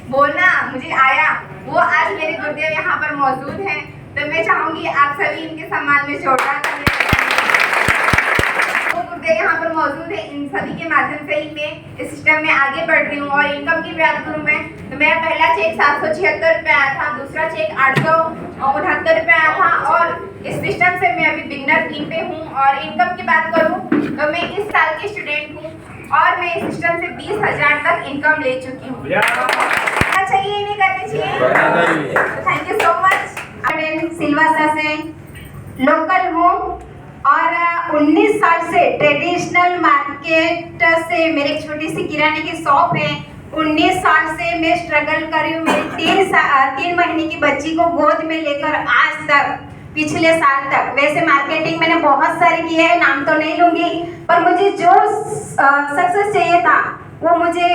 बोलना मुझे आया, वो आज मेरे गुरुदेव यहाँ पर मौजूद हैं। तो मैं चाहूँगी आप सभी इनके सम्मान में जोरदार तालियां बजाएं। वो गुरुदेव यहाँ पर मौजूद है, इन सभी के माध्यम से ही मैं इस सिस्टम में आगे बढ़ रही हूँ। और इनकम की बात करूँ मैं, तो मेरा पहला चेक 776 रुपये आया था, दूसरा चेक 869 रुपये आया था। और इस सिस्टम से मैं अभी बिगनर टीम पे हूँ। और इनकम की बात करूँ तो मैं इस साल की स्टूडेंट हूँ और मैं इस सिस्टम से 20,000 तक इनकम ले चुकी हूँ। चाहिए नहीं करनी चाहिए। Thank you so much. Silvassa से लोकल हूँ और 19 साल से ट्रेडिशनल मार्केट से मेरी छोटी सी किराने की शॉप है। 19 साल से मैं स्ट्रगल कर रही हूँ। मेरी 3 महीने की बच्ची को गोद में लेकर आज तक, पिछले साल तक। वैसे मार्केटिंग मैंने बहुत सारी की है, नाम तो नहीं लूंगी, पर मुझे जो सक्सेस चाहिए था वो मुझे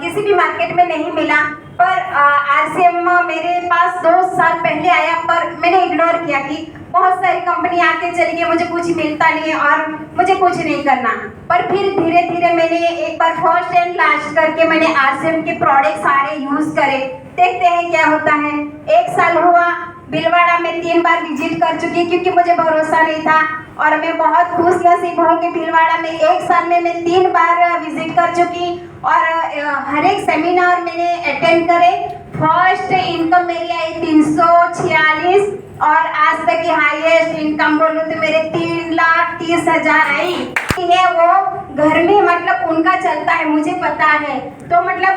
किसी भी मार्केट में नहीं मिला। पर आरसीएम मेरे पास 2 साल पहले आया, पर मैंने इग्नोर किया कि बहुत सारी कंपनी आके चली गई, मुझे कुछ मिलता नहीं है और मुझे कुछ नहीं करना। पर फिर धीरे धीरे मैंने एक बार फर्स्ट एंड लास्ट करके मैंने आरसीएम के प्रोडक्ट सारे यूज करे, देखते हैं क्या होता है। 1 साल हुआ, भीलवाड़ा में 3 बार विजिट कर चुकी क्योंकि मुझे भरोसा नहीं था। और मैं बहुत खुश नसीब हूँ कि भीलवाड़ा में 1 साल में मैं 3 बार विजिट कर चुकी और हर एक सेमिनार मैंने अटेंड करे। फर्स्ट इनकम मेरी आई 346 और आज तक की हाईएस्ट इनकम बोलूँ तो मेरे 3,30,000 आई है। वो घर में मतलब उनका चलता है, मुझे पता है। तो मतलब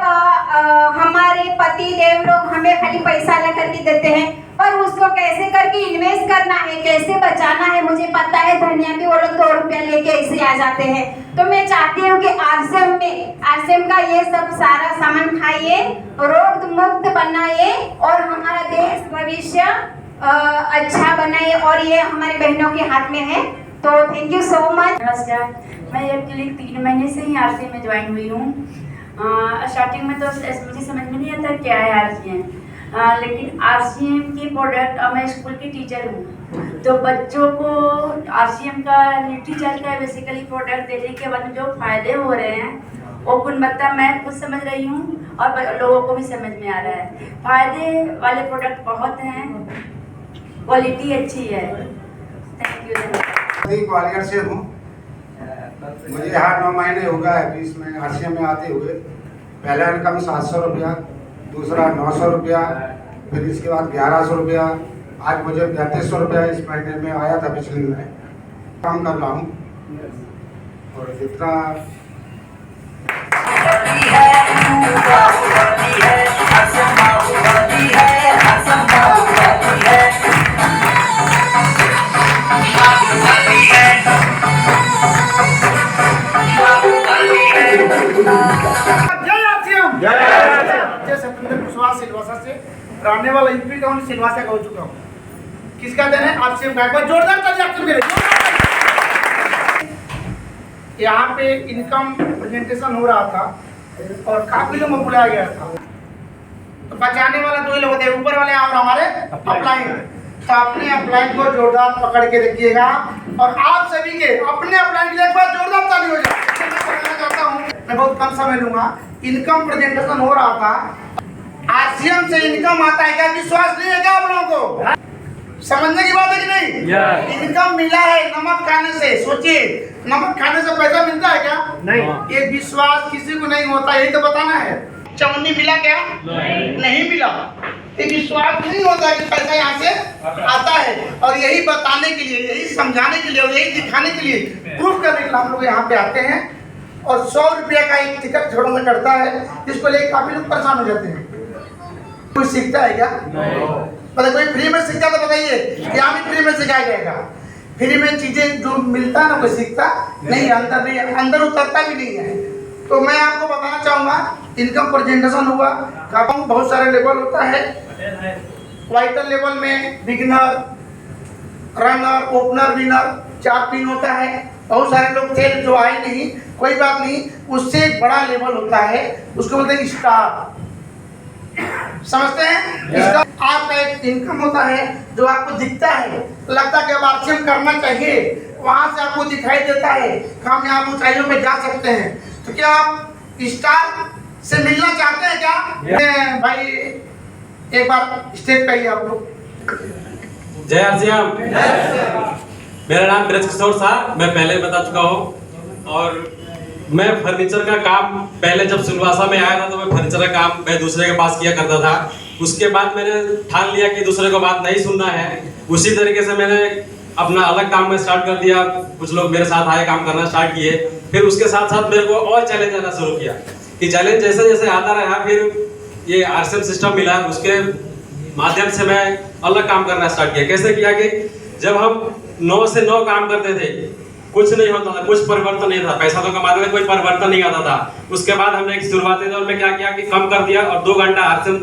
हमारे पति देव लोग हमें खाली पैसा ला करके देते हैं, पर उसको कैसे करके इन्वेस्ट करना है, कैसे बचाना है मुझे पता है। धनिया भी वो लोग 2 रुपया लेके ऐसे आ जाते हैं। तो मैं चाहती हूँ कि आरसीएम का ये सब सारा सामान खाइए, रोग मुक्त बनाइए और हमारा देश भविष्य अच्छा बनाइए। और ये हमारी बहनों के हाथ में है। तो थैंक यू सो मच। नमस्कार, मैं एक्चुअली 3 महीने से ही आरसीएम में ज्वाइन हुई हूँ। स्टार्टिंग में तो मुझे समझ में नहीं आता क्या है आरसीएम, लेकिन आरसीएम के प्रोडक्ट, मैं स्कूल की टीचर हूँ, तो बच्चों को आरसीएम का न्यूट्रीचार्ज का बेसिकली प्रोडक्ट देने के बाद जो फायदे हो रहे हैं वो गुणवत्ता मैं खुद समझ रही हूँ और लोगों को भी समझ में आ रहा है। फायदे वाले प्रोडक्ट बहुत हैं, क्वालिटी अच्छी है। Thank you. ग्वालियर से हूँ, मुझे यहाँ 9 महीने हो गए है बीच में आरसीएम में आते हुए। पहला इनकम 700 रुपया, दूसरा 900 रुपया, फिर इसके बाद 1100 रुपया, आज मुझे 3500 रुपया इस महीने में आया था। पिछले महीने काम कर रहा हूँ और जितना सिलवासा से रहने वाला यूपी का सिलवासा का हो चुका हूँ। किसका देन है? आरसीएम का। एक बार जोरदार तालियां। यहाँ पे इनकम प्रेजेंटेशन हो रहा था और काफी लोगों को बुलाया गया था। तो बचाने वाला 2 ही लोग थे, ऊपर वाले और हमारे अपलाइन। तो अपने अपलाइन को जोरदार पकड़ के रखिएगा और आप सभी के अपने अपलाइन के लिए एक बार जोरदार ताली हो जाए। मैं बहुत कम समय लूंगा। इनकम प्रेजेंटेशन हो रहा था। आरसीएम से इनकम आता है, क्या विश्वास नहीं है क्या आप लोगों को? समझने की बात है कि नहीं? इनकम मिला है नमक खाने से। सोचिए, नमक खाने से पैसा मिलता है क्या? नहीं। ये विश्वास किसी को नहीं होता, यही तो बताना है। चवन्नी मिला क्या? नहीं मिला। ये विश्वास नहीं होता कि पैसा यहाँ से आता है। और यही बताने के लिए, यही समझाने के लिए और यही दिखाने के लिए, प्रूफ करने के लिए हम लोग यहाँ पे आते हैं। और 100 रुपया का एक टिकट छोड़ो में करता है, जिसको लेकर काफी लोग परेशान हो जाते हैं। कोई सीखता है क्या? मतलब कोई फ्री में सीखता तो बताइए, यहाँ भी फ्री में सिखाया जाएगा। फ्री में चीजें जो मिलता है ना कोई सीखता नहीं, अंदर उतरता भी नहीं है। तो मैं आपको बताना चाहूँगा, इनकम प्रेजेंटेशन हुआ, बहुत सारे लेवल होता है। वाइटल लेवल में beginner, runner, opener, winner 4 pin होता है। बहुत सारे लोग थे जो आए नहीं, कोई बात नहीं। उससे एक बड़ा लेवल होता है, उसको बोलते हैं स्टार। समझते हैं? इसका आपका एक इनकम होता है जो आपको दिखता है, लगता है कि अब आरसीएम करना चाहिए, वहां से आपको दिखाई देता है कि हम यहाँ ऊंचाइयों पे जा सकते हैं। तो क्या आप स्टार से मिलना चाहते हैं? क्या क्या भाई एक बार स्टेज पे आइए आप लोग। जय आरसीएम। मेरा नाम ब्रज किशोर था, मैं पहले बता चुका हूँ। और मैं फर्नीचर का काम पहले जब सिलवासा में आया था तो मैं फर्नीचर का काम मैं दूसरे के पास किया करता था। उसके बाद मैंने ठान लिया कि दूसरे को बात नहीं सुनना है। उसी तरीके से मैंने अपना अलग काम में स्टार्ट कर दिया। कुछ लोग मेरे साथ आए, काम करना स्टार्ट किए। फिर उसके साथ साथ मेरे को और चैलेंज आना शुरू किया कि चैलेंज जैसे जैसे आता रहा, फिर ये आरसीएम सिस्टम मिला, उसके माध्यम से मैं अलग काम करना स्टार्ट किया। कैसे किया कि जब हम 9 से 9 काम करते थे, कुछ नहीं होता था, कुछ परिवर्तन नहीं था, पैसा तो कमाते थे, कोई परिवर्तन नहीं आता था। उसके बाद हमने एक शुरुआती दौर में क्या किया कि कम कर दिया और 2 घंटा आरसीएम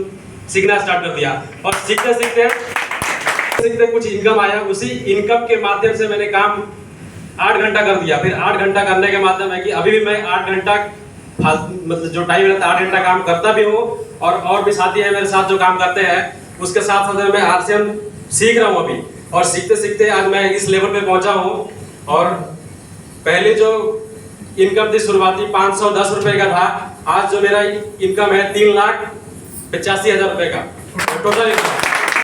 सीखना स्टार्ट कर दिया। और सीखते सीखते कुछ इनकम आया। उसी इनकम के माध्यम से मैंने काम 8 घंटा कर दिया। फिर 8 घंटा करने के माध्यम है कि अभी भी मैं 8 घंटा मतलब जो टाइम रहता है 8 घंटा काम करता भी हूँ। और भी साथी हैं मेरे साथ जो काम करते हैं। उसके साथ साथ मैं आरसीएम सीख रहा हूँ अभी। और सीखते सीखते आज मैं इस लेवल पे पहुंचा हूँ। और पहले जो इनकम थी शुरुआती 510 रुपए का था, आज जो मेरा इनकम है 3,85,000 रुपए का टोटल इनकम।